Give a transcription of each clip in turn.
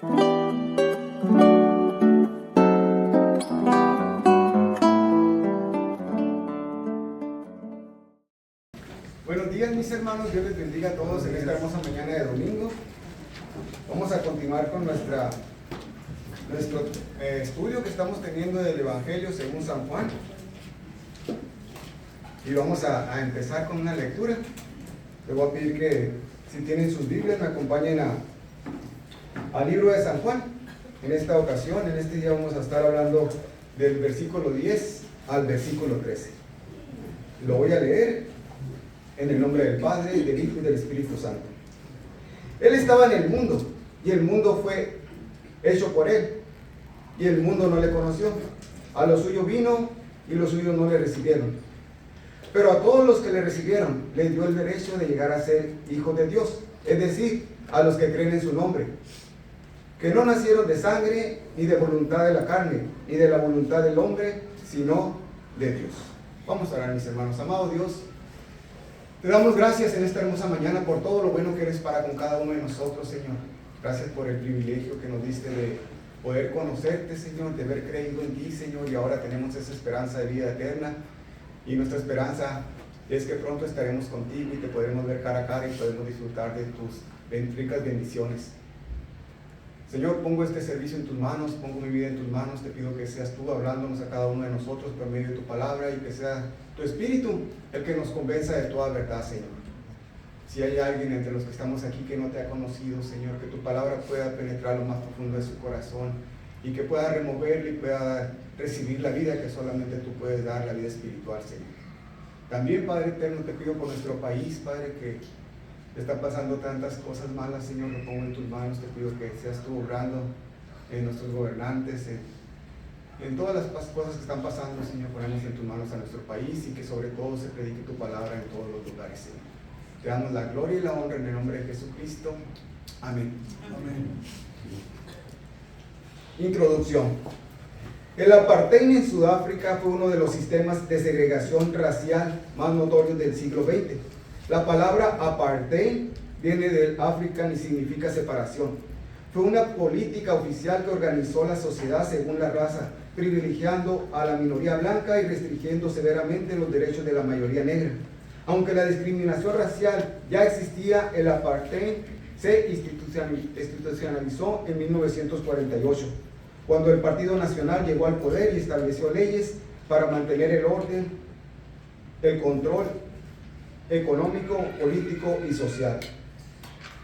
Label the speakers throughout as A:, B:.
A: Buenos días, mis hermanos, Dios les bendiga a todos en esta hermosa mañana de domingo. Vamos a continuar con nuestro estudio que estamos teniendo del Evangelio según San Juan. Y vamos a empezar con una lectura. Les voy a pedir que, si tienen sus Biblias, me acompañen al libro de San Juan. En esta ocasión, en este día, vamos a estar hablando del versículo 10 al versículo 13. Lo voy a leer en el nombre del Padre, y del Hijo y del Espíritu Santo. Él estaba en el mundo, y el mundo fue hecho por él, y el mundo no le conoció. A los suyos vino, y los suyos no le recibieron. Pero a todos los que le recibieron, les dio el derecho de llegar a ser hijos de Dios, es decir, a los que creen en su nombre, que no nacieron de sangre, ni de voluntad de la carne, ni de la voluntad del hombre, sino de Dios. Vamos a orar, mis hermanos. Amado Dios, te damos gracias en esta hermosa mañana por todo lo bueno que eres para con cada uno de nosotros, Señor. Gracias por el privilegio que nos diste de poder conocerte, Señor, de haber creído en ti, Señor, y ahora tenemos esa esperanza de vida eterna. Y nuestra esperanza es que pronto estaremos contigo y te podremos ver cara a cara y podremos disfrutar de tus ricas bendiciones. Señor, pongo este servicio en tus manos, pongo mi vida en tus manos, te pido que seas tú hablándonos a cada uno de nosotros por medio de tu palabra y que sea tu Espíritu el que nos convenza de toda verdad, Señor. Si hay alguien entre los que estamos aquí que no te ha conocido, Señor, que tu palabra pueda penetrar lo más profundo de su corazón y que pueda removerle y pueda recibir la vida que solamente tú puedes dar, la vida espiritual, Señor. También, Padre eterno, te pido por nuestro país, Padre, que están pasando tantas cosas malas, Señor, lo pongo en tus manos, te pido que seas tú obrando en nuestros gobernantes, en todas las cosas que están pasando, Señor, ponemos en tus manos a nuestro país y que sobre todo se predique tu palabra en todos los lugares, Señor. Te damos la gloria y la honra en el nombre de Jesucristo. Amén. Amén. Introducción. El apartheid en Sudáfrica fue uno de los sistemas de segregación racial más notorios del siglo XX. La palabra apartheid viene del African y significa separación. Fue una política oficial que organizó la sociedad según la raza, privilegiando a la minoría blanca y restringiendo severamente los derechos de la mayoría negra. Aunque la discriminación racial ya existía, el apartheid se institucionalizó en 1948, cuando el Partido Nacional llegó al poder y estableció leyes para mantener el orden, el control económico, político y social.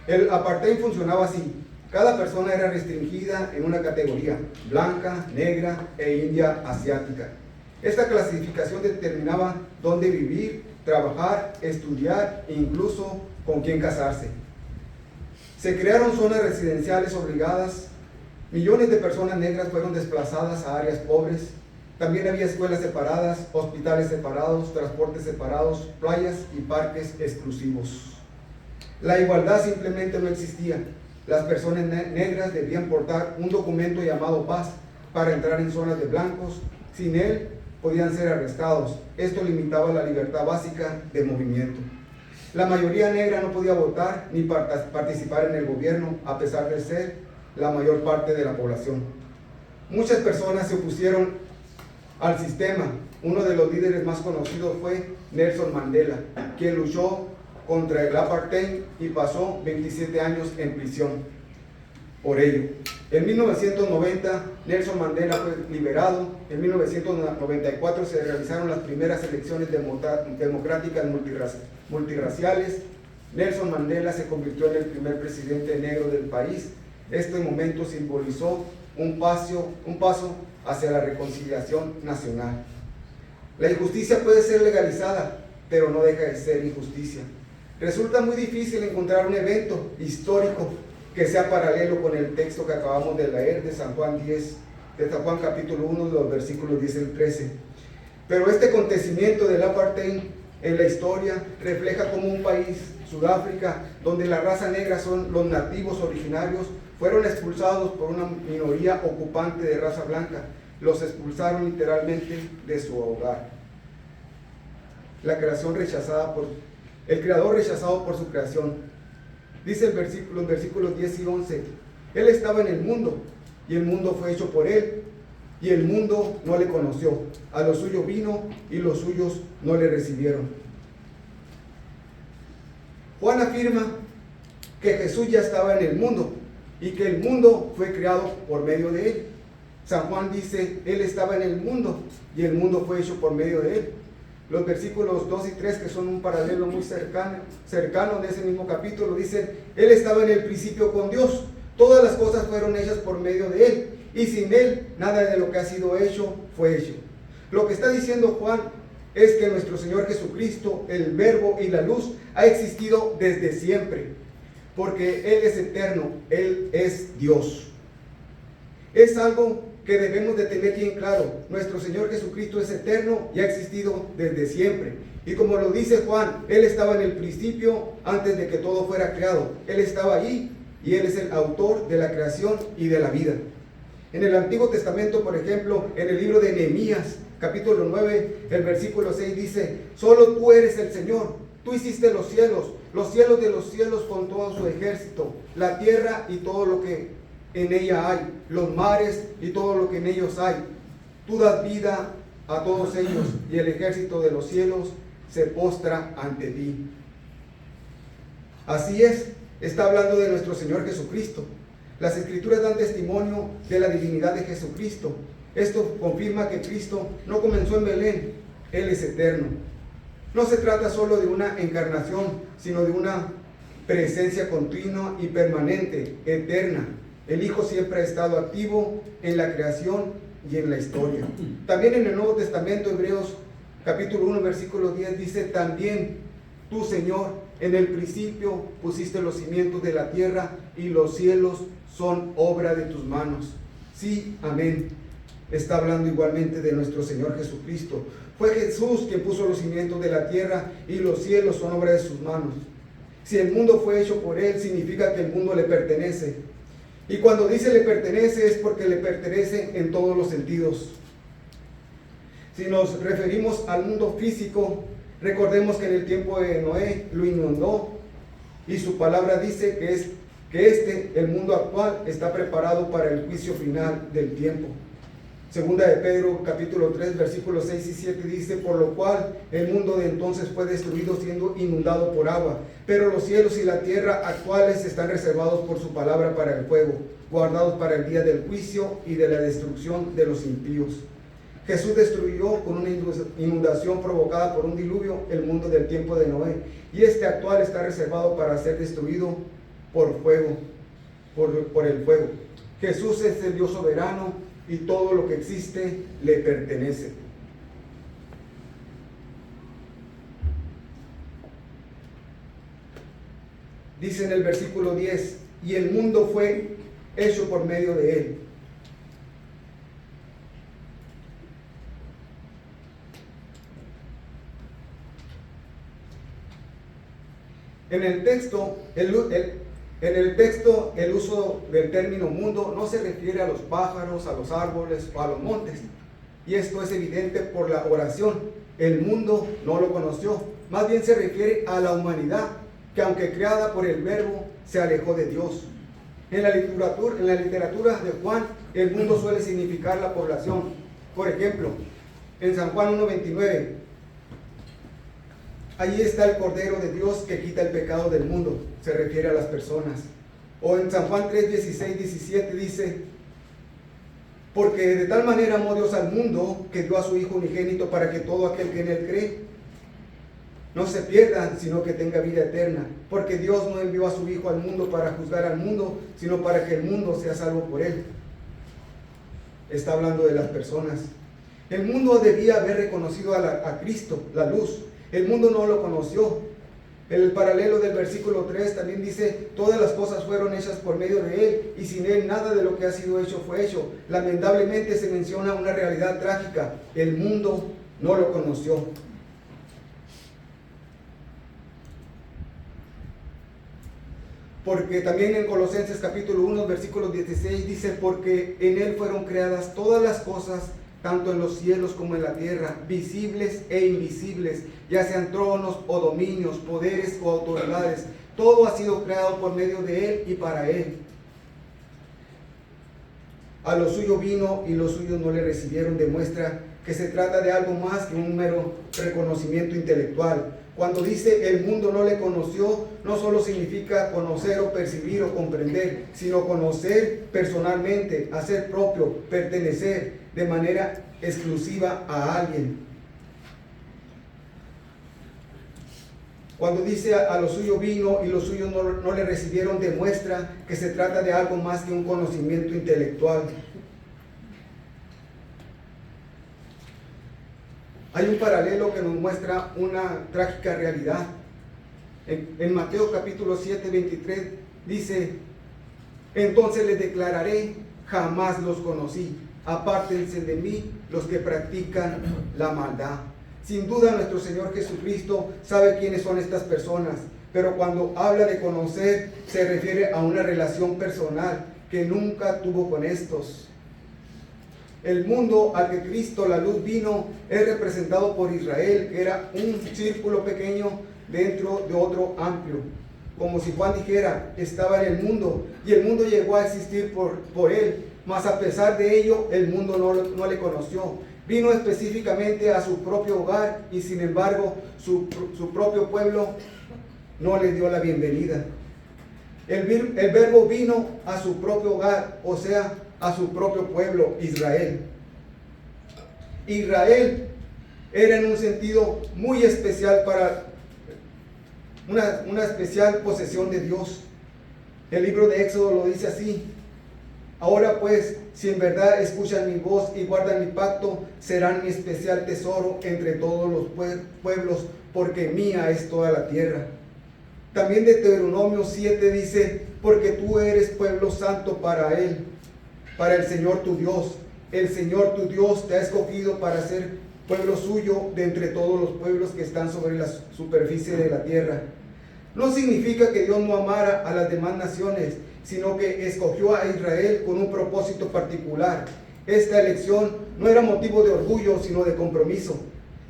A: El apartheid funcionaba así: cada persona era restringida en una categoría: blanca, negra e india asiática. Esta clasificación determinaba dónde vivir, trabajar, estudiar e incluso con quién casarse. Se crearon zonas residenciales obligadas. Millones de personas negras fueron desplazadas a áreas pobres. También había escuelas separadas, hospitales separados, transportes separados, playas y parques exclusivos. La igualdad simplemente no existía. Las personas negras debían portar un documento llamado PAS para entrar en zonas de blancos. Sin él, podían ser arrestados. Esto limitaba la libertad básica de movimiento. La mayoría negra no podía votar ni participar en el gobierno, a pesar de ser la mayor parte de la población. Muchas personas se opusieron al sistema. Uno de los líderes más conocidos fue Nelson Mandela, quien luchó contra el apartheid y pasó 27 años en prisión por ello. En 1990, Nelson Mandela fue liberado. En 1994 se realizaron las primeras elecciones democráticas multirraciales. Nelson Mandela se convirtió en el primer presidente negro del país. Este momento simbolizó un paso hacia la reconciliación nacional. La injusticia puede ser legalizada, pero no deja de ser injusticia. Resulta muy difícil encontrar un evento histórico que sea paralelo con el texto que acabamos de leer de San Juan capítulo 1, de los versículos 10 al 13. Pero este acontecimiento del apartheid en la historia refleja cómo un país, Sudáfrica, donde la raza negra son los nativos originarios, fueron expulsados por una minoría ocupante de raza blanca. Los expulsaron literalmente de su hogar. El creador rechazado por su creación. Dice los versículos 10 y 11: Él estaba en el mundo, y el mundo fue hecho por Él, y el mundo no le conoció. A los suyos vino, y los suyos no le recibieron. Juan afirma que Jesús ya estaba en el mundo, y que el mundo fue creado por medio de Él. San Juan dice, Él estaba en el mundo, y el mundo fue hecho por medio de Él. Los versículos 2 y 3, que son un paralelo muy cercano de ese mismo capítulo, dicen, Él estaba en el principio con Dios. Todas las cosas fueron hechas por medio de Él, y sin Él nada de lo que ha sido hecho fue hecho. Lo que está diciendo Juan es que nuestro Señor Jesucristo, el Verbo y la luz, ha existido desde siempre, porque Él es eterno, Él es Dios. Es algo que debemos de tener bien claro. Nuestro Señor Jesucristo es eterno y ha existido desde siempre. Y como lo dice Juan, Él estaba en el principio antes de que todo fuera creado. Él estaba ahí y Él es el autor de la creación y de la vida. En el Antiguo Testamento, por ejemplo, en el libro de Nehemías, capítulo 9, el versículo 6 dice, solo tú eres el Señor, tú hiciste los cielos de los cielos con todo su ejército, la tierra y todo lo que en ella hay, los mares y todo lo que en ellos hay. Tú das vida a todos ellos, y el ejército de los cielos se postra ante ti. Así es, está hablando de nuestro Señor Jesucristo. Las Escrituras dan testimonio de la divinidad de Jesucristo. Esto confirma que Cristo no comenzó en Belén, Él es eterno. No se trata solo de una encarnación, sino de una presencia continua y permanente, eterna. El Hijo siempre ha estado activo en la creación y en la historia. También en el Nuevo Testamento, Hebreos capítulo 1, versículo 10 dice, también tú, Señor, en el principio pusiste los cimientos de la tierra, y los cielos son obra de tus manos. Sí, amén. Está hablando igualmente de nuestro Señor Jesucristo. Fue Jesús quien puso los cimientos de la tierra, y los cielos son obra de sus manos. Si el mundo fue hecho por Él, significa que el mundo le pertenece. Y cuando dice le pertenece, es porque le pertenece en todos los sentidos. Si nos referimos al mundo físico, recordemos que en el tiempo de Noé lo inundó, y su palabra dice que el mundo actual, está preparado para el juicio final del tiempo. Segunda de Pedro capítulo 3, versículos 6 y 7 dice, por lo cual el mundo de entonces fue destruido siendo inundado por agua, pero los cielos y la tierra actuales están reservados por su palabra para el fuego, guardados para el día del juicio y de la destrucción de los impíos. Jesús destruyó con una inundación provocada por un diluvio el mundo del tiempo de Noé, y este actual está reservado para ser destruido por fuego, por el fuego. Jesús es el Dios soberano, y todo lo que existe le pertenece. Dice en el versículo 10, y el mundo fue hecho por medio de Él. En el texto, el uso del término mundo no se refiere a los pájaros, a los árboles o a los montes. Y esto es evidente por la oración. El mundo no lo conoció. Más bien se refiere a la humanidad, que aunque creada por el Verbo, se alejó de Dios. En la literatura de Juan, el mundo suele significar la población. Por ejemplo, en San Juan 1:29, allí está el Cordero de Dios que quita el pecado del mundo. Se refiere a las personas. O en San Juan 3:16, 17 dice, porque de tal manera amó Dios al mundo, que dio a su Hijo unigénito, para que todo aquel que en Él cree no se pierda, sino que tenga vida eterna. Porque Dios no envió a su Hijo al mundo para juzgar al mundo, sino para que el mundo sea salvo por Él. Está hablando de las personas. El mundo debía haber reconocido a Cristo, la luz. El mundo no lo conoció. El paralelo del versículo 3 también dice, todas las cosas fueron hechas por medio de Él, y sin Él nada de lo que ha sido hecho fue hecho. Lamentablemente se menciona una realidad trágica: el mundo no lo conoció. Porque también en Colosenses capítulo 1, versículo 16 dice, porque en Él fueron creadas todas las cosas, tanto en los cielos como en la tierra, visibles e invisibles, ya sean tronos o dominios, poderes o autoridades. Todo ha sido creado por medio de Él y para Él. A lo suyo vino y los suyos no le recibieron, demuestra que se trata de algo más que un mero reconocimiento intelectual. Cuando dice el mundo no le conoció, no solo significa conocer o percibir o comprender, sino conocer personalmente, hacer propio, pertenecer de manera exclusiva a alguien. Cuando dice a lo suyo vino y los suyos no le recibieron, demuestra que se trata de algo más que un conocimiento intelectual. Hay un paralelo que nos muestra una trágica realidad. En Mateo capítulo 7, 23 dice: entonces les declararé, jamás los conocí, apártense de mí los que practican la maldad. Sin duda nuestro Señor Jesucristo sabe quiénes son estas personas, pero cuando habla de conocer se refiere a una relación personal que nunca tuvo con estos. El mundo al que Cristo, la luz, vino es representado por Israel, que era un círculo pequeño dentro de otro amplio. Como si Juan dijera, estaba en el mundo y el mundo llegó a existir por él, mas a pesar de ello el mundo no le conoció. Vino específicamente a su propio hogar y sin embargo su propio pueblo no le dio la bienvenida. El verbo vino a su propio hogar, o sea, a su propio pueblo, Israel. Israel era en un sentido muy especial para una especial posesión de Dios. El libro de Éxodo lo dice así: ahora pues, si en verdad escuchan mi voz y guardan mi pacto, serán mi especial tesoro entre todos los pueblos, porque mía es toda la tierra. También de Deuteronomio 7 dice: porque tú eres pueblo santo para él, para el Señor tu Dios. El Señor tu Dios te ha escogido para ser pueblo suyo de entre todos los pueblos que están sobre la superficie de la tierra. No significa que Dios no amara a las demás naciones, sino que escogió a Israel con un propósito particular. Esta elección no era motivo de orgullo, sino de compromiso.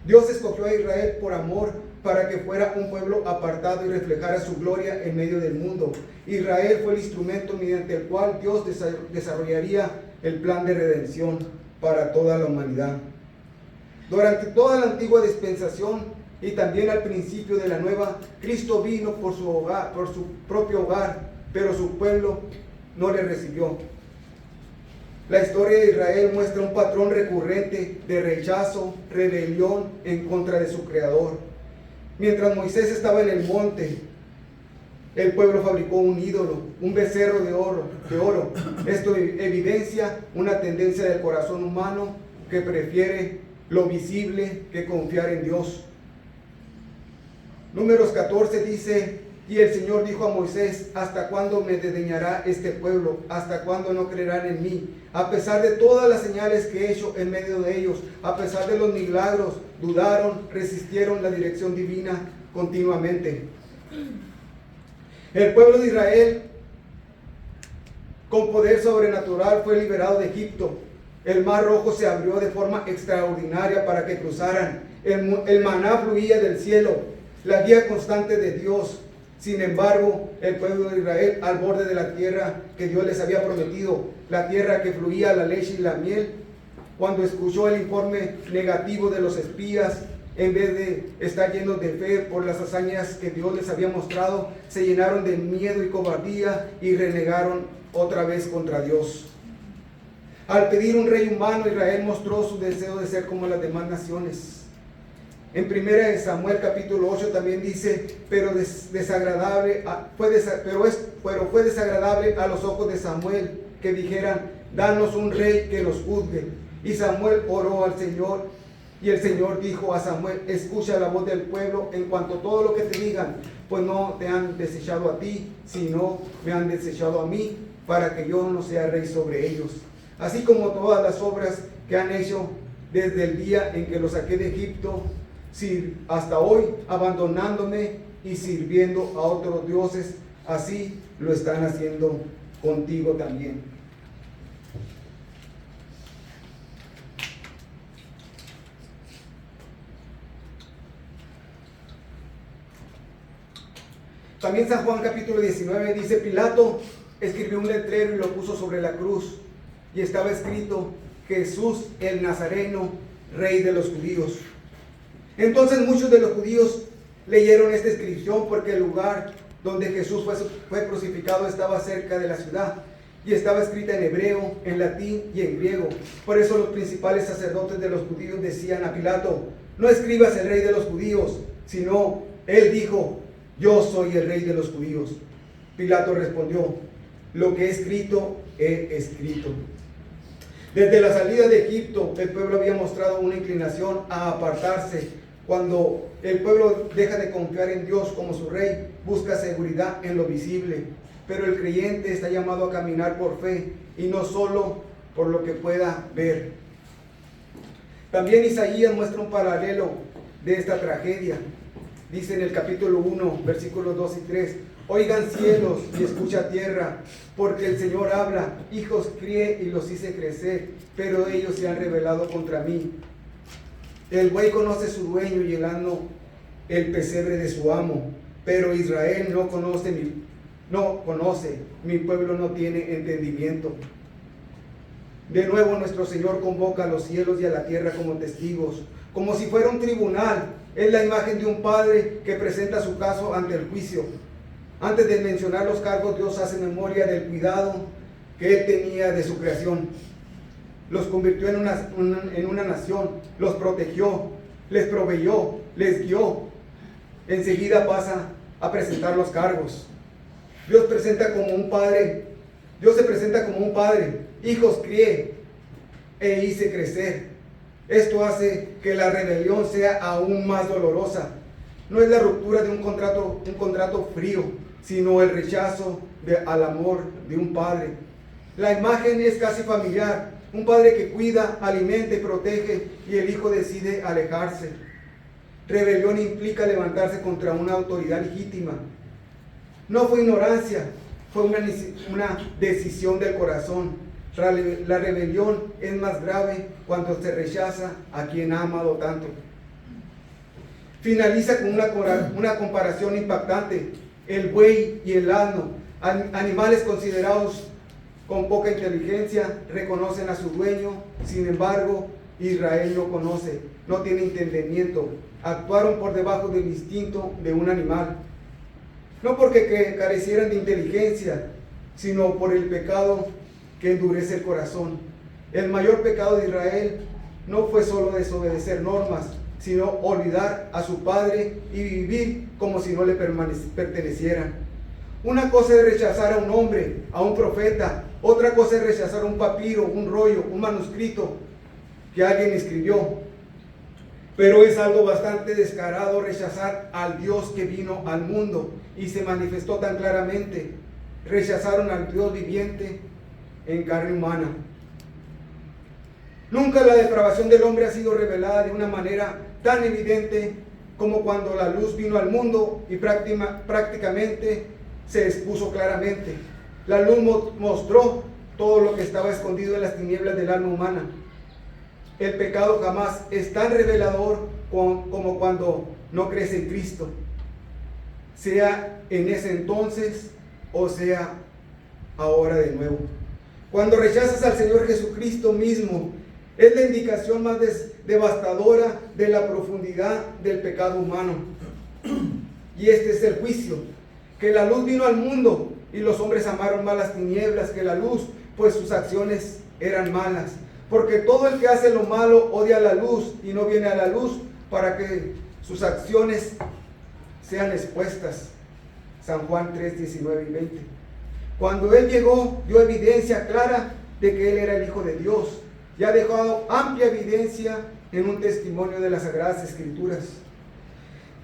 A: Dios escogió a Israel por amor, para que fuera un pueblo apartado y reflejara su gloria en medio del mundo. Israel fue el instrumento mediante el cual Dios desarrollaría el plan de redención para toda la humanidad. Durante toda la antigua dispensación y también al principio de la nueva, Cristo vino por su hogar, por su propio hogar, pero su pueblo no le recibió. La historia de Israel muestra un patrón recurrente de rechazo, rebelión en contra de su Creador. Mientras Moisés estaba en el monte, el pueblo fabricó un ídolo, un becerro de oro. Esto evidencia una tendencia del corazón humano que prefiere lo visible que confiar en Dios. Números 14 dice: y el Señor dijo a Moisés: ¿hasta cuándo me desdeñará este pueblo? ¿Hasta cuándo no creerán en mí? A pesar de todas las señales que he hecho en medio de ellos, a pesar de los milagros, dudaron, resistieron la dirección divina continuamente. El pueblo de Israel, con poder sobrenatural, fue liberado de Egipto. El mar rojo se abrió de forma extraordinaria para que cruzaran. El maná fluía del cielo, la guía constante de Dios. Sin embargo, el pueblo de Israel, al borde de la tierra que Dios les había prometido, la tierra que fluía la leche y la miel, cuando escuchó el informe negativo de los espías, en vez de estar llenos de fe por las hazañas que Dios les había mostrado, se llenaron de miedo y cobardía y renegaron otra vez contra Dios. Al pedir un rey humano, Israel mostró su deseo de ser como las demás naciones. En 1 Samuel capítulo 8 también dice: pero fue desagradable a los ojos de Samuel que dijeran: danos un rey que los juzgue. Y Samuel oró al Señor, y el Señor dijo a Samuel: escucha la voz del pueblo en cuanto a todo lo que te digan, pues no te han desechado a ti, sino me han desechado a mí, para que yo no sea rey sobre ellos. Así como todas las obras que han hecho desde el día en que los saqué de Egipto, hasta hoy, abandonándome y sirviendo a otros dioses, así lo están haciendo contigo también. También San Juan capítulo 19 dice: Pilato escribió un letrero y lo puso sobre la cruz: y estaba escrito: Jesús el Nazareno, Rey de los judíos. Entonces muchos de los judíos leyeron esta inscripción, porque el lugar donde Jesús fue crucificado estaba cerca de la ciudad, y estaba escrita en hebreo, en latín y en griego. Por eso los principales sacerdotes de los judíos decían a Pilato: no escribas el Rey de los judíos, sino él dijo: yo soy el Rey de los judíos. Pilato respondió: lo que he escrito, he escrito. Desde la salida de Egipto, el pueblo había mostrado una inclinación a apartarse. Cuando el pueblo deja de confiar en Dios como su Rey, busca seguridad en lo visible. Pero el creyente está llamado a caminar por fe y no solo por lo que pueda ver. También Isaías muestra un paralelo de esta tragedia. Dice en el capítulo 1, versículos 2 y 3: oigan cielos y escucha tierra, porque el Señor habla. Hijos crié y los hice crecer, pero ellos se han rebelado contra mí. El buey conoce su dueño y el asno el pesebre de su amo, pero Israel no conoce, mi pueblo no tiene entendimiento. De nuevo nuestro Señor convoca a los cielos y a la tierra como testigos, como si fuera un tribunal. Es la imagen de un padre que presenta su caso ante el juicio. Antes de mencionar los cargos, Dios hace memoria del cuidado que Él tenía de su creación. Los convirtió en una nación, los protegió, les proveyó, les guió. Enseguida pasa a presentar los cargos. Dios se presenta como un padre. Hijos crié e hice crecer. Esto hace que la rebelión sea aún más dolorosa. No es la ruptura de un contrato frío, sino el rechazo al amor de un padre. La imagen es casi familiar: un padre que cuida, alimenta y protege, y el hijo decide alejarse. Rebelión implica levantarse contra una autoridad legítima. No fue ignorancia, fue una decisión del corazón. La rebelión es más grave cuando se rechaza a quien ha amado tanto. Finaliza con una comparación impactante: el buey y el asno, animales considerados con poca inteligencia, reconocen a su dueño. Sin embargo, Israel no conoce, no tiene entendimiento. Actuaron por debajo del instinto de un animal, no porque carecieran de inteligencia, sino por el pecado que endurece el corazón. El mayor pecado de Israel no fue solo desobedecer normas, sino olvidar a su padre y vivir como si no le pertenecieran. Una cosa es rechazar a un hombre, a un profeta. Otra cosa es rechazar un papiro, un rollo, un manuscrito que alguien escribió. Pero es algo bastante descarado rechazar al Dios que vino al mundo y se manifestó tan claramente. Rechazaron al Dios viviente en carne humana. Nunca la depravación del hombre ha sido revelada de una manera tan evidente como cuando la luz vino al mundo y prácticamente se expuso claramente. La luz mostró todo lo que estaba escondido en las tinieblas del alma humana. El pecado jamás es tan revelador como cuando no crees en Cristo, sea en ese entonces o sea ahora de nuevo. Cuando rechazas al Señor Jesucristo mismo, es la indicación más devastadora de la profundidad del pecado humano. Y este es el juicio: que la luz vino al mundo y los hombres amaron más las tinieblas que la luz, pues sus acciones eran malas. Porque todo el que hace lo malo odia la luz y no viene a la luz para que sus acciones sean expuestas. San Juan 3, 19 y 20. Cuando Él llegó, dio evidencia clara de que Él era el Hijo de Dios, y ha dejado amplia evidencia en un testimonio de las Sagradas Escrituras.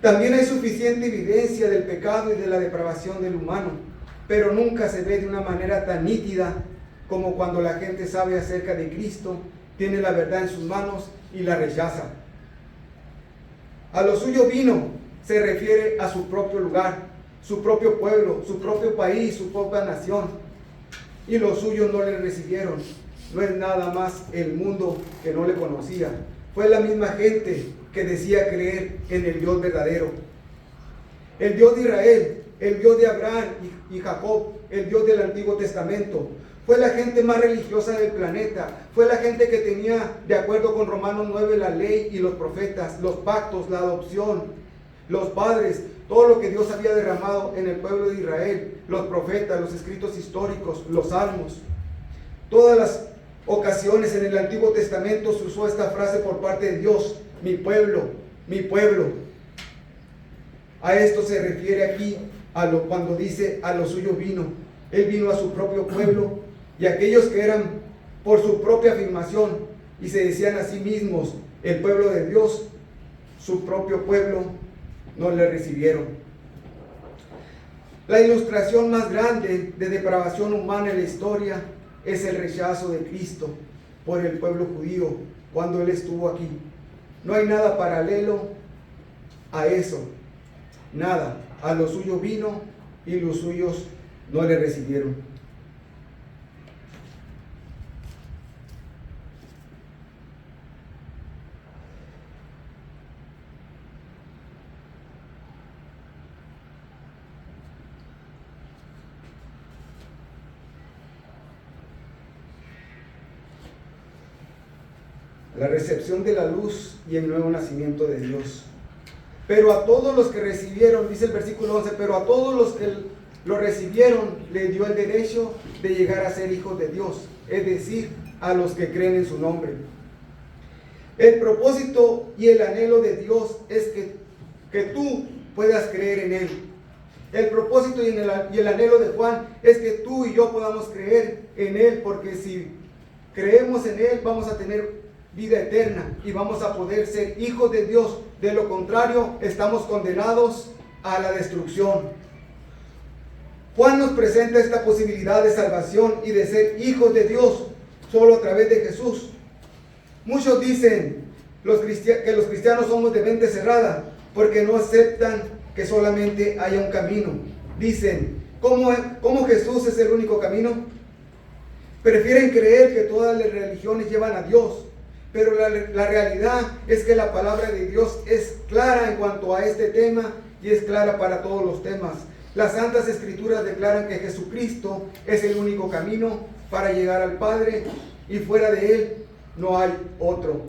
A: También hay suficiente evidencia del pecado y de la depravación del humano, pero nunca se ve de una manera tan nítida como cuando la gente sabe acerca de Cristo, tiene la verdad en sus manos y la rechaza. A lo suyo vino se refiere a su propio lugar, su propio pueblo, su propio país, su propia nación, y los suyos no le recibieron. No es nada más el mundo que no le conocía, fue la misma gente que decía creer en el Dios verdadero. El Dios de Israel el Dios de Abraham y Jacob, el Dios del Antiguo Testamento. Fue la gente más religiosa del planeta. Fue la gente que tenía, de acuerdo con Romanos 9, la ley y los profetas, los pactos, la adopción, los padres, todo lo que Dios había derramado en el pueblo de Israel, los profetas, los escritos históricos, los salmos. Todas las ocasiones en el Antiguo Testamento se usó esta frase por parte de Dios: mi pueblo, mi pueblo. A esto se refiere aquí cuando dice a lo suyo vino. Él vino a su propio pueblo, y aquellos que eran por su propia afirmación y se decían a sí mismos el pueblo de Dios, su propio pueblo, no le recibieron. La ilustración más grande de depravación humana en la historia es el rechazo de Cristo por el pueblo judío cuando Él estuvo aquí. No hay nada paralelo a eso, nada. A lo suyo vino y los suyos no le recibieron. La recepción de la luz y el nuevo nacimiento de Dios. Pero a todos los que recibieron, dice el versículo 11, pero a todos los que lo recibieron, le dio el derecho de llegar a ser hijos de Dios, es decir, a los que creen en su nombre. El propósito y el anhelo de Dios es que tú puedas creer en Él. El propósito y el anhelo de Juan es que tú y yo podamos creer en Él, porque si creemos en Él vamos a tener vida eterna y vamos a poder ser hijos de Dios. De lo contrario, estamos condenados a la destrucción. Juan nos presenta esta posibilidad de salvación y de ser hijos de Dios solo a través de Jesús. Muchos dicen que los cristianos somos de mente cerrada porque no aceptan que solamente haya un camino. Dicen, ¿cómo Jesús es el único camino? Prefieren creer que todas las religiones llevan a Dios. Pero la realidad es que la palabra de Dios es clara en cuanto a este tema y es clara para todos los temas. Las Santas Escrituras declaran que Jesucristo es el único camino para llegar al Padre y fuera de Él no hay otro.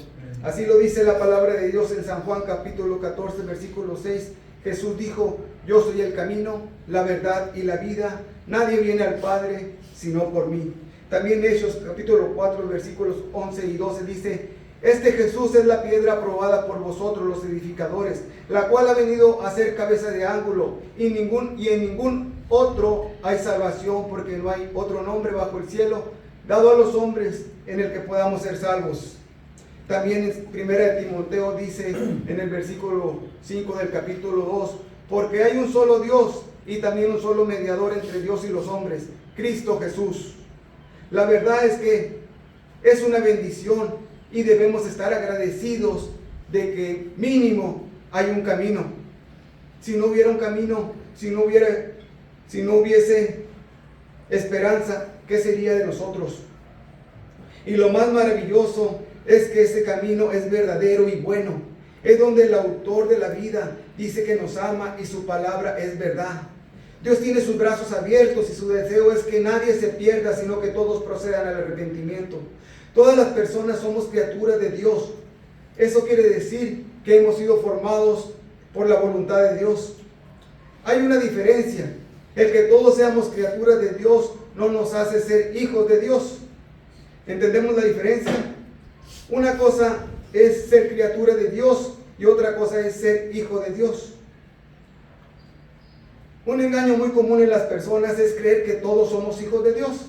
A: Así lo dice la palabra de Dios en San Juan capítulo 14 versículo 6. Jesús dijo, yo soy el camino, la verdad y la vida. Nadie viene al Padre sino por mí. También Hechos capítulo 4 versículos 11 y 12 dice, este Jesús es la piedra aprobada por vosotros los edificadores, la cual ha venido a ser cabeza de ángulo, y en ningún otro hay salvación, porque no hay otro nombre bajo el cielo dado a los hombres en el que podamos ser salvos. También en 1 Timoteo dice en el versículo 5 del capítulo 2, porque hay un solo Dios y también un solo mediador entre Dios y los hombres, Cristo Jesús. La verdad es que es una bendición y debemos estar agradecidos de que mínimo hay un camino. Si no hubiera un camino, si no hubiese esperanza, ¿qué sería de nosotros? Y lo más maravilloso es que ese camino es verdadero y bueno. Es donde el autor de la vida dice que nos ama y su palabra es verdad. Dios tiene sus brazos abiertos y su deseo es que nadie se pierda, sino que todos procedan al arrepentimiento. Todas las personas somos criaturas de Dios. Eso quiere decir que hemos sido formados por la voluntad de Dios. Hay una diferencia. El que todos seamos criaturas de Dios no nos hace ser hijos de Dios. ¿Entendemos la diferencia? Una cosa es ser criatura de Dios y otra cosa es ser hijo de Dios. Un engaño muy común en las personas es creer que todos somos hijos de Dios.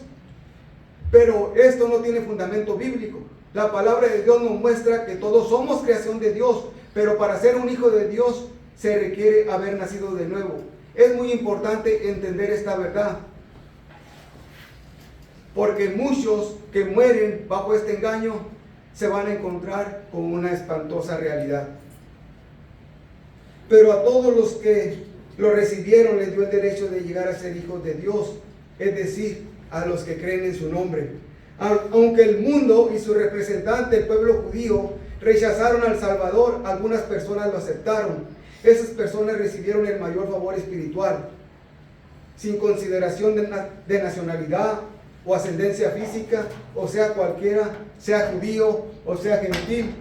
A: Pero esto no tiene fundamento bíblico. La palabra de Dios nos muestra que todos somos creación de Dios, pero para ser un hijo de Dios se requiere haber nacido de nuevo. Es muy importante entender esta verdad, porque muchos que mueren bajo este engaño se van a encontrar con una espantosa realidad. Pero a todos los que lo recibieron les dio el derecho de llegar a ser hijos de Dios, es decir, a los que creen en su nombre. Aunque el mundo y su representante, el pueblo judío, rechazaron al Salvador, algunas personas lo aceptaron. Esas personas recibieron el mayor favor espiritual. sin consideración de nacionalidad o ascendencia física, o sea cualquiera, sea judío o sea gentil.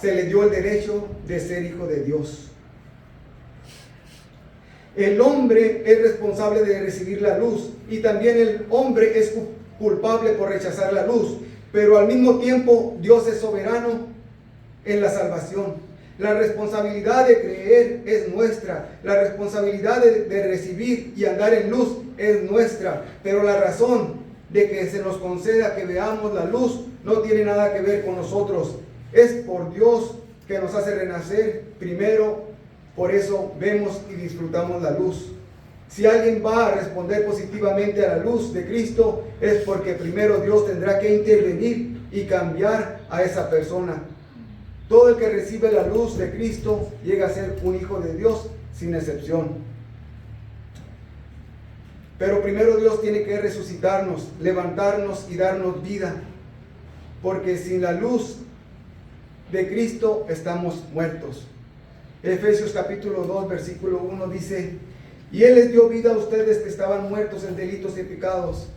A: Se le dio el derecho de ser hijo de Dios. El hombre es responsable de recibir la luz y también el hombre es culpable por rechazar la luz, pero al mismo tiempo Dios es soberano en la salvación. La responsabilidad de creer es nuestra, la responsabilidad de recibir y andar en luz es nuestra, pero la razón de que se nos conceda que veamos la luz no tiene nada que ver con nosotros. Es por Dios que nos hace renacer primero. Por eso vemos y disfrutamos la luz. Si alguien va a responder positivamente a la luz de Cristo, es porque primero Dios tendrá que intervenir y cambiar a esa persona. Todo el que recibe la luz de Cristo llega a ser un hijo de Dios, sin excepción. Pero primero Dios tiene que resucitarnos, levantarnos y darnos vida, porque sin la luz de Cristo estamos muertos. Efesios capítulo 2, versículo 1 dice: y Él les dio vida a ustedes que estaban muertos en delitos y pecados,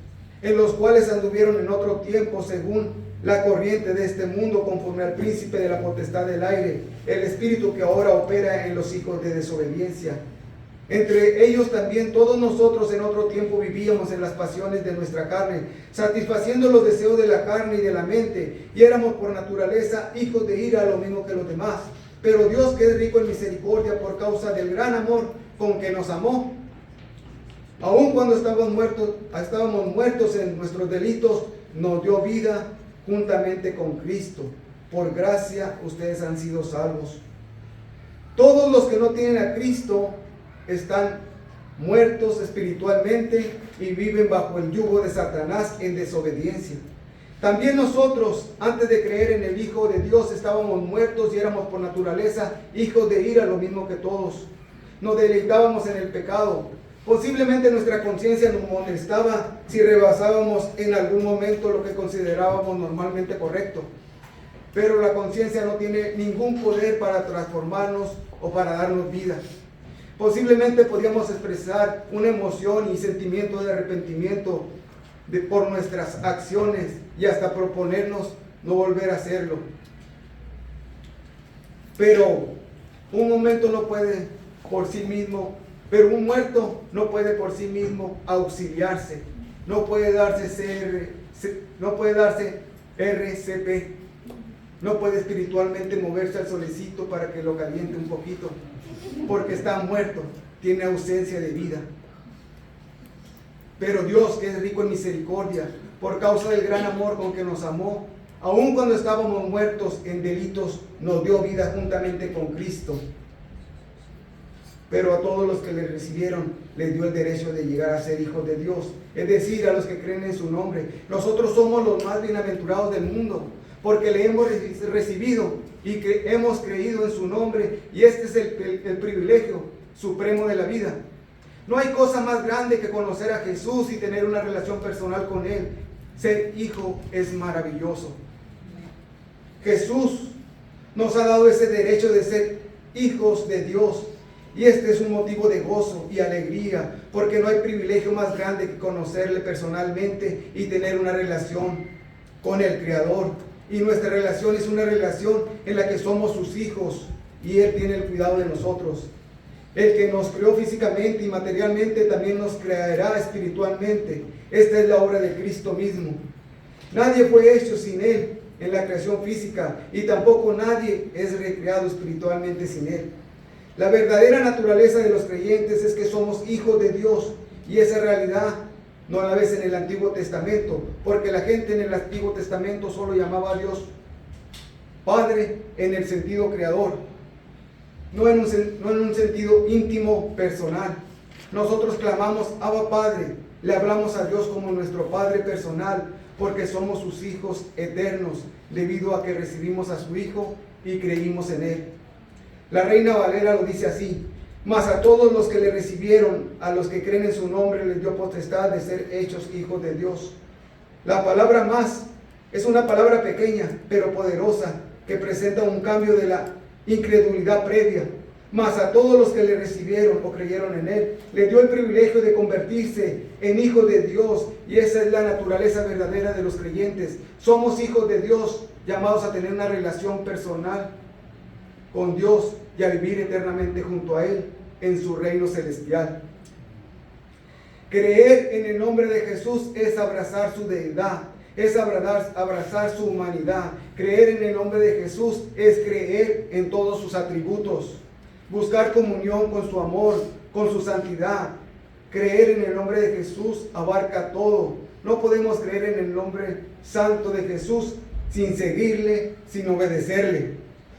A: en los cuales anduvieron en otro tiempo según la corriente de este mundo, conforme al príncipe de la potestad del aire, el espíritu que ahora opera en los hijos de desobediencia. Entre ellos también todos nosotros en otro tiempo vivíamos en las pasiones de nuestra carne, satisfaciendo los deseos de la carne y de la mente, y éramos por naturaleza hijos de ira, lo mismo que los demás. Pero Dios, que es rico en misericordia por causa del gran amor con que nos amó, aun cuando estábamos muertos en nuestros delitos, nos dio vida juntamente con Cristo. Por gracia ustedes han sido salvos. Todos los que no tienen a Cristo están muertos espiritualmente y viven bajo el yugo de Satanás en desobediencia. También nosotros, antes de creer en el Hijo de Dios, estábamos muertos y éramos por naturaleza hijos de ira, lo mismo que todos. Nos deleitábamos en el pecado. Posiblemente nuestra conciencia nos molestaba si rebasábamos en algún momento lo que considerábamos normalmente correcto. Pero la conciencia no tiene ningún poder para transformarnos o para darnos vida. Posiblemente podíamos expresar una emoción y sentimiento de arrepentimiento por nuestras acciones y hasta proponernos no volver a hacerlo. Pero un momento no puede por sí mismo, pero un muerto no puede por sí mismo auxiliarse, no puede darse RCP, no puede espiritualmente moverse al solecito para que lo caliente un poquito, porque está muerto, tiene ausencia de vida. Pero Dios, que es rico en misericordia, por causa del gran amor con que nos amó, aun cuando estábamos muertos en delitos, nos dio vida juntamente con Cristo. Pero a todos los que le recibieron, les dio el derecho de llegar a ser hijos de Dios, es decir, a los que creen en su nombre. Nosotros somos los más bienaventurados del mundo, porque le hemos recibido y que hemos creído en su nombre, y este es el privilegio supremo de la vida. No hay cosa más grande que conocer a Jesús y tener una relación personal con Él. Ser hijo es maravilloso. Jesús nos ha dado ese derecho de ser hijos de Dios. Y este es un motivo de gozo y alegría, porque no hay privilegio más grande que conocerle personalmente y tener una relación con el Creador. Y nuestra relación es una relación en la que somos sus hijos y Él tiene el cuidado de nosotros. El que nos creó físicamente y materialmente también nos creará espiritualmente. Esta es la obra de Cristo mismo. Nadie fue hecho sin Él en la creación física y tampoco nadie es recreado espiritualmente sin Él. La verdadera naturaleza de los creyentes es que somos hijos de Dios, y esa realidad no la ves en el Antiguo Testamento, porque la gente en el Antiguo Testamento solo llamaba a Dios Padre en el sentido creador, no en un sentido íntimo, personal. Nosotros clamamos Abba Padre, le hablamos a Dios como nuestro Padre personal, porque somos sus hijos eternos, debido a que recibimos a su Hijo y creímos en Él. La Reina Valera lo dice así: mas a todos los que le recibieron, a los que creen en su nombre, les dio potestad de ser hechos hijos de Dios. La palabra más es una palabra pequeña, pero poderosa, que presenta un cambio de la incredulidad previa. Mas a todos los que le recibieron o creyeron en él, le dio el privilegio de convertirse en hijos de Dios, y esa es la naturaleza verdadera de los creyentes. Somos hijos de Dios, llamados a tener una relación personal con Dios y a vivir eternamente junto a él en su reino celestial. Creer en el nombre de Jesús es abrazar su deidad, es abrazar su humanidad. Creer en el nombre de Jesús es creer en todos sus atributos. Buscar comunión con su amor, con su santidad. Creer en el nombre de Jesús abarca todo. No podemos creer en el nombre santo de Jesús sin seguirle, sin obedecerle.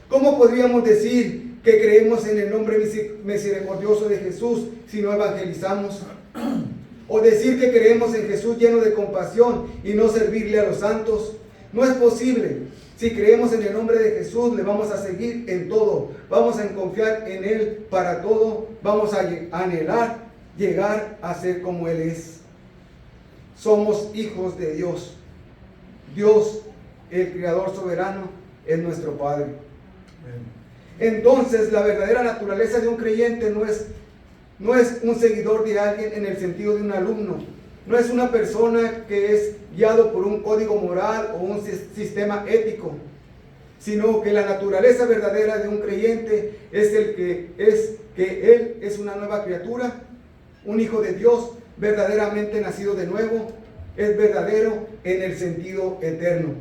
A: ¿Cómo podríamos decir que creemos en el nombre misericordioso de Jesús si no evangelizamos? O decir que creemos en Jesús lleno de compasión y no servirle a los santos. No es posible. Si creemos en el nombre de Jesús, le vamos a seguir en todo. Vamos a confiar en Él para todo. Vamos a anhelar llegar a ser como Él es. Somos hijos de Dios. Dios, el Creador soberano, es nuestro Padre. Entonces, la verdadera naturaleza de un creyente no es un seguidor de alguien en el sentido de un alumno. No es una persona que es guiado por un código moral o un sistema ético, sino que la naturaleza verdadera de un creyente es que él es una nueva criatura, un hijo de Dios, verdaderamente nacido de nuevo, es verdadero en el sentido eterno.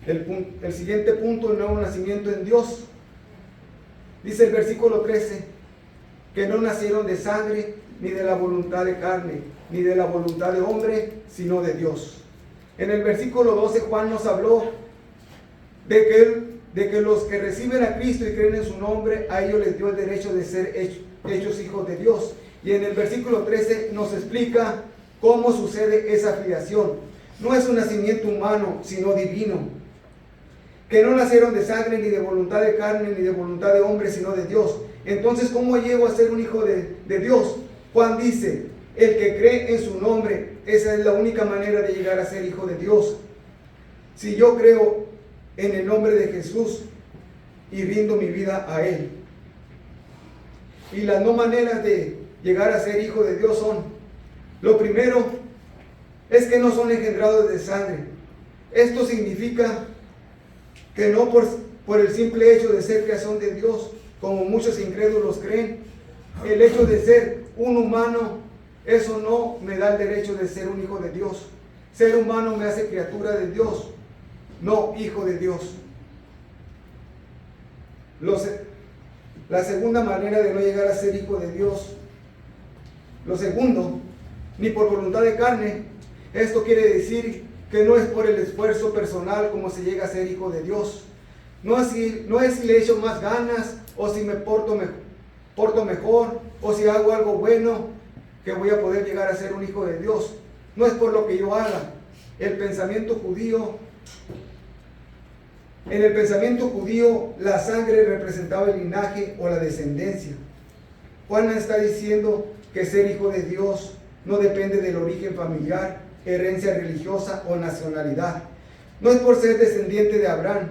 A: El siguiente punto, el nuevo nacimiento en Dios. Dice el versículo 13, que no nacieron de sangre, ni de la voluntad de carne, ni de la voluntad de hombre, sino de Dios. En el versículo 12 Juan nos habló de que los que reciben a Cristo y creen en su nombre, a ellos les dio el derecho de ser hechos hijos de Dios. Y en el versículo 13 nos explica cómo sucede esa filiación. No es un nacimiento humano, sino divino. Que no nacieron de sangre, ni de voluntad de carne, ni de voluntad de hombre, sino de Dios. Entonces, ¿cómo llego a ser un hijo de Dios? Juan dice, el que cree en su nombre, esa es la única manera de llegar a ser hijo de Dios. Si yo creo en el nombre de Jesús y rindo mi vida a Él. Y las no maneras de llegar a ser hijo de Dios son, lo primero, es que no son engendrados de sangre. Esto significa que no por el simple hecho de ser creación de Dios, como muchos incrédulos creen, el hecho de ser un humano, eso no me da el derecho de ser un hijo de Dios. Ser humano me hace criatura de Dios, no hijo de Dios. La segunda manera de no llegar a ser hijo de Dios, lo segundo, ni por voluntad de carne. Esto quiere decir que no es por el esfuerzo personal como se llega a ser hijo de Dios. No es si le echo más ganas, o si me porto mejor, o si hago algo bueno, que voy a poder llegar a ser un hijo de Dios. No es por lo que yo haga. En el pensamiento judío, la sangre representaba el linaje o la descendencia. Juan está diciendo que ser hijo de Dios no depende del origen familiar, herencia religiosa o nacionalidad. No es por ser descendiente de Abraham,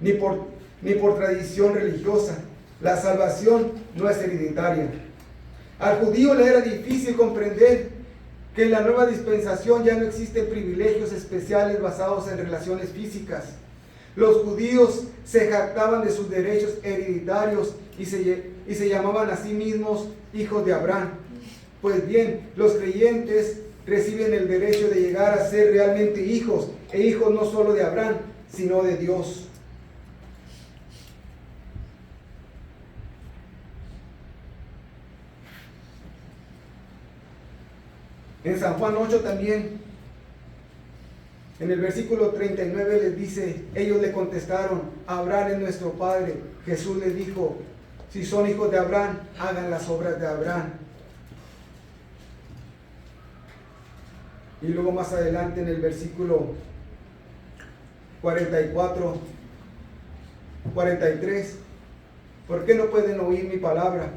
A: ni por tradición religiosa. La salvación no es hereditaria. Al judío le era difícil comprender que en la nueva dispensación ya no existen privilegios especiales basados en relaciones físicas. Los judíos se jactaban de sus derechos hereditarios y se llamaban a sí mismos hijos de Abraham. Pues bien, los creyentes reciben el derecho de llegar a ser realmente hijos, e hijos no solo de Abraham, sino de Dios. En San Juan 8 también, en el versículo 39 les dice, ellos le contestaron, Abraham es nuestro padre. Jesús les dijo, si son hijos de Abraham, hagan las obras de Abraham. Y luego más adelante en el versículo 44, 43, ¿por qué no pueden oír mi palabra?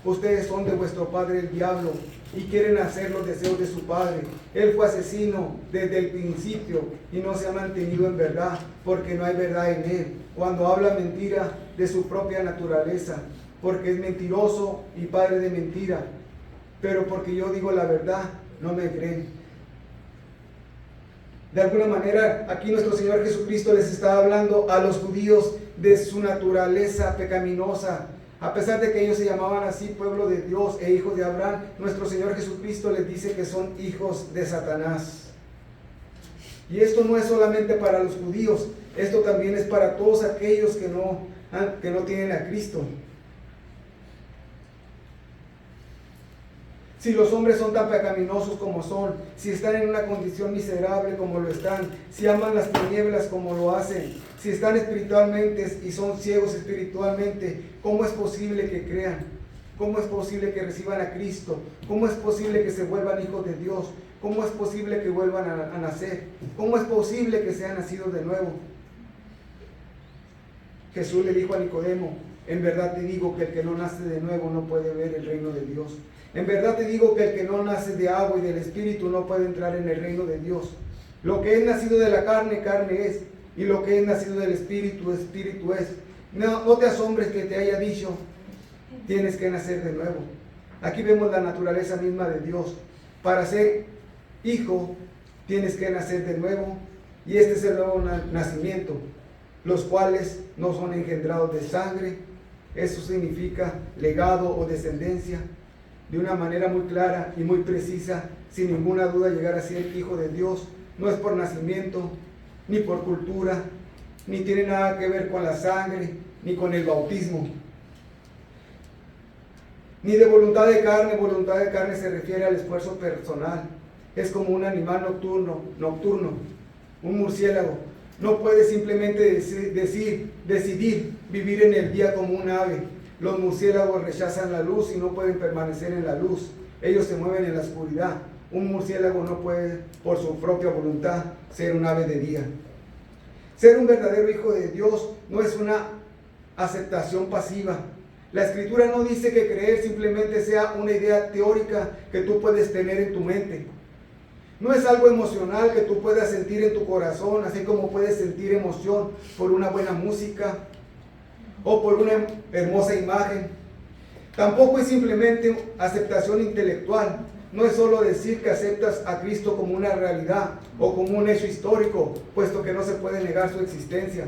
A: Ustedes son de vuestro padre el diablo y quieren hacer los deseos de su padre. Él fue asesino desde el principio y no se ha mantenido en verdad, porque no hay verdad en él. Cuando habla mentira de su propia naturaleza, porque es mentiroso y padre de mentira. Pero porque yo digo la verdad, no me creen. De alguna manera, aquí nuestro Señor Jesucristo les está hablando a los judíos de su naturaleza pecaminosa. A pesar de que ellos se llamaban así, pueblo de Dios e hijos de Abraham, nuestro Señor Jesucristo les dice que son hijos de Satanás. Y esto no es solamente para los judíos, esto también es para todos aquellos que no tienen a Cristo. Si los hombres son tan pecaminosos como son, si están en una condición miserable como lo están, si aman las tinieblas como lo hacen, si están espiritualmente y son ciegos espiritualmente, ¿cómo es posible que crean? ¿Cómo es posible que reciban a Cristo? ¿Cómo es posible que se vuelvan hijos de Dios? ¿Cómo es posible que vuelvan a nacer? ¿Cómo es posible que sean nacidos de nuevo? Jesús le dijo a Nicodemo: en verdad te digo que el que no nace de nuevo no puede ver el reino de Dios. En verdad te digo que el que no nace de agua y del Espíritu no puede entrar en el reino de Dios. Lo que es nacido de la carne, carne es, y lo que es nacido del Espíritu, Espíritu es. No te asombres que te haya dicho, tienes que nacer de nuevo. Aquí vemos la naturaleza misma de Dios. Para ser hijo, tienes que nacer de nuevo, y este es el nuevo nacimiento, los cuales no son engendrados de sangre. Eso significa legado o descendencia. De una manera muy clara y muy precisa, sin ninguna duda, llegar a ser hijo de Dios no es por nacimiento, ni por cultura, ni tiene nada que ver con la sangre, ni con el bautismo, ni de voluntad de carne. Voluntad de carne se refiere al esfuerzo personal. Es como un animal nocturno, un murciélago. No puede simplemente decidir vivir en el día como un ave. Los murciélagos rechazan la luz y no pueden permanecer en la luz. Ellos se mueven en la oscuridad. Un murciélago no puede, por su propia voluntad, ser un ave de día. Ser un verdadero hijo de Dios no es una aceptación pasiva. La Escritura no dice que creer simplemente sea una idea teórica que tú puedes tener en tu mente. No es algo emocional que tú puedas sentir en tu corazón, así como puedes sentir emoción por una buena música o por una hermosa imagen. Tampoco es simplemente aceptación intelectual. No es solo decir que aceptas a Cristo como una realidad o como un hecho histórico, puesto que no se puede negar su existencia.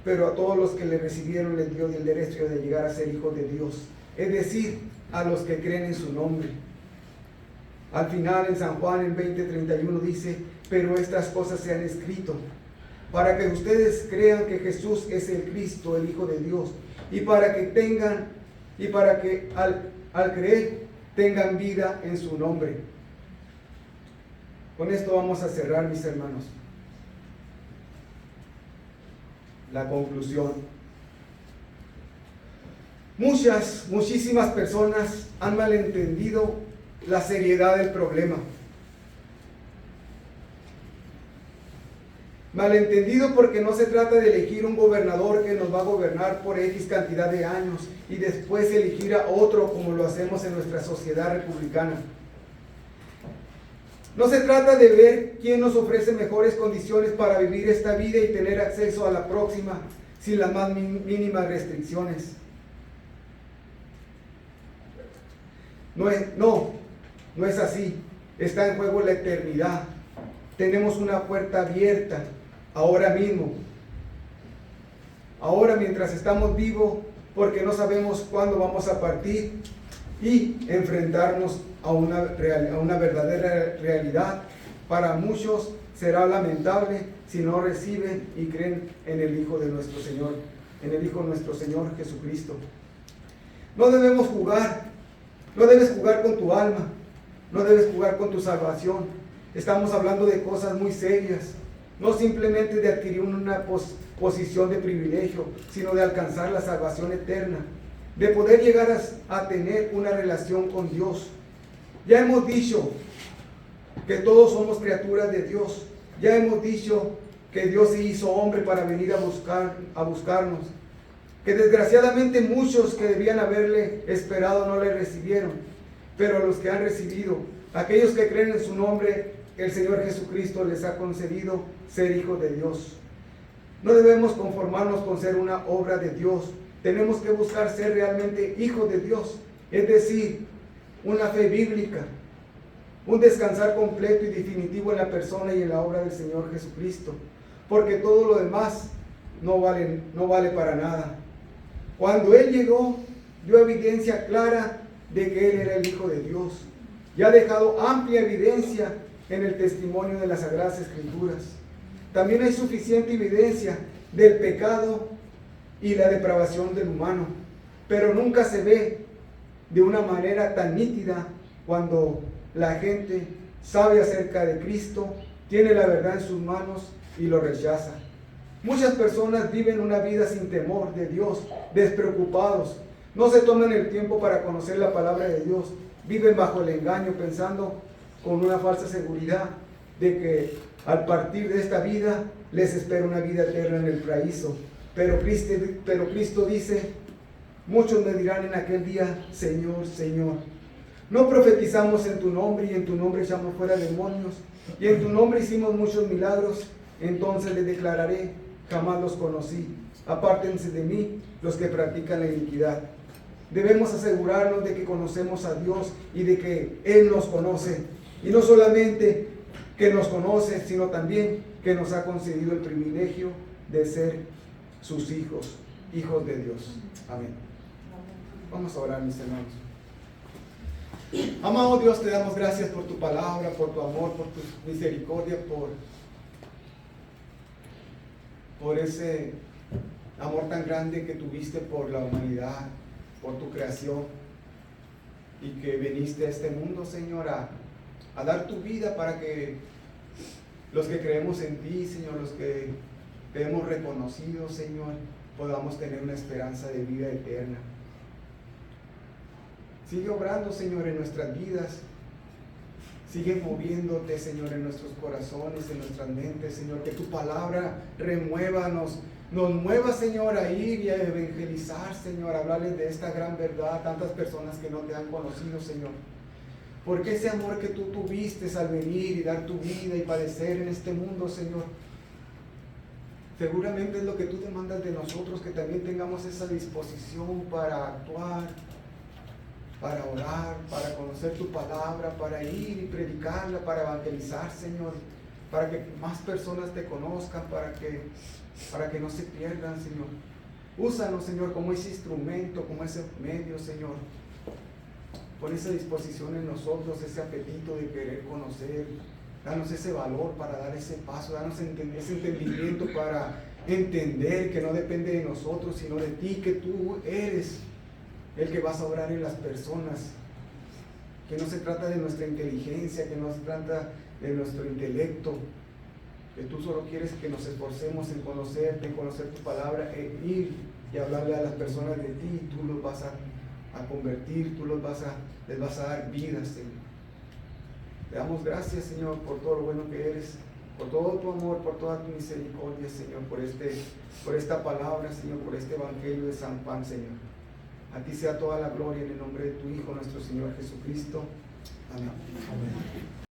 A: Pero a todos los que le recibieron les dio el derecho de llegar a ser hijos de Dios, es decir, a los que creen en su nombre. Al final, en San Juan, en 20:31 dice: pero estas cosas se han escrito para que ustedes crean que Jesús es el Cristo, el Hijo de Dios, y para que al creer tengan vida en su nombre. Con esto vamos a cerrar, mis hermanos. La conclusión. Muchísimas personas han malentendido la seriedad del problema. Malentendido porque no se trata de elegir un gobernador que nos va a gobernar por X cantidad de años y después elegir a otro como lo hacemos en nuestra sociedad republicana. No se trata de ver quién nos ofrece mejores condiciones para vivir esta vida y tener acceso a la próxima sin las más mínimas restricciones. No es así. Está en juego la eternidad. Tenemos una puerta abierta ahora mismo. Ahora, mientras estamos vivos, porque no sabemos cuándo vamos a partir y enfrentarnos a una verdadera realidad. Para muchos será lamentable si no reciben y creen en el Hijo de nuestro Señor, en el Hijo de nuestro Señor Jesucristo. No debemos jugar, no debes jugar con tu alma, no debes jugar con tu salvación. Estamos hablando de cosas muy serias, no simplemente de adquirir una posición de privilegio, sino de alcanzar la salvación eterna, de poder llegar a tener una relación con Dios. Ya hemos dicho que todos somos criaturas de Dios. Ya hemos dicho que Dios se hizo hombre para venir a buscarnos, que desgraciadamente muchos que debían haberle esperado no le recibieron, pero a los que han recibido, aquellos que creen en su nombre, el Señor Jesucristo les ha concedido ser hijos de Dios. No debemos conformarnos con ser una obra de Dios, tenemos que buscar ser realmente hijos de Dios, es decir, una fe bíblica, un descansar completo y definitivo en la persona y en la obra del Señor Jesucristo, porque todo lo demás no vale para nada. Cuando Él llegó, dio evidencia clara de que Él era el Hijo de Dios, y ha dejado amplia evidencia en el testimonio de las Sagradas Escrituras. También hay suficiente evidencia del pecado y la depravación del humano, pero nunca se ve de una manera tan nítida cuando la gente sabe acerca de Cristo, tiene la verdad en sus manos y lo rechaza. Muchas personas viven una vida sin temor de Dios, despreocupados, no se toman el tiempo para conocer la palabra de Dios, viven bajo el engaño pensando con una falsa seguridad de que al partir de esta vida les espera una vida eterna en el paraíso. Pero Cristo dice: muchos me dirán en aquel día, Señor, Señor, no profetizamos en tu nombre, y en tu nombre echamos fuera demonios, y en tu nombre hicimos muchos milagros. Entonces les declararé: jamás los conocí, apártense de mí los que practican la iniquidad. Debemos asegurarnos de que conocemos a Dios y de que Él nos conoce, y no solamente que nos conoce, sino también que nos ha concedido el privilegio de ser sus hijos, hijos de Dios. Amén. Vamos a orar, mis hermanos. Amado Dios, te damos gracias por tu palabra, por tu amor, por tu misericordia, por ese amor tan grande que tuviste por la humanidad, por tu creación, y que viniste a este mundo, Señor, a dar tu vida para que los que creemos en ti, Señor, los que te hemos reconocido, Señor, podamos tener una esperanza de vida eterna. Sigue obrando, Señor, en nuestras vidas. Sigue moviéndote, Señor, en nuestros corazones, en nuestras mentes, Señor. Que tu palabra nos mueva, Señor, a ir y a evangelizar, Señor, a hablarles de esta gran verdad a tantas personas que no te han conocido, Señor. Porque ese amor que tú tuviste al venir y dar tu vida y padecer en este mundo, Señor, seguramente es lo que tú demandas de nosotros, que también tengamos esa disposición para actuar, para orar, para conocer tu palabra, para ir y predicarla, para evangelizar, Señor, para que más personas te conozcan, para que no se pierdan, Señor. Úsanos, Señor, como ese instrumento, como ese medio, Señor. Pon esa disposición en nosotros, ese apetito de querer conocer. Danos ese valor para dar ese paso, danos ese entendimiento para entender que no depende de nosotros, sino de ti, que tú eres el que vas a obrar en las personas, que no se trata de nuestra inteligencia, que no se trata de nuestro intelecto, que tú solo quieres que nos esforcemos en conocerte, en conocer tu palabra, en ir y hablarle a las personas de ti, y tú los vas a convertir, tú les vas a dar vida, Señor. Te damos gracias, Señor, por todo lo bueno que eres, por todo tu amor, por toda tu misericordia, Señor, por esta palabra, Señor, por este evangelio de San Juan, Señor. A ti sea toda la gloria en el nombre de tu Hijo, nuestro Señor Jesucristo. Amén. Amén.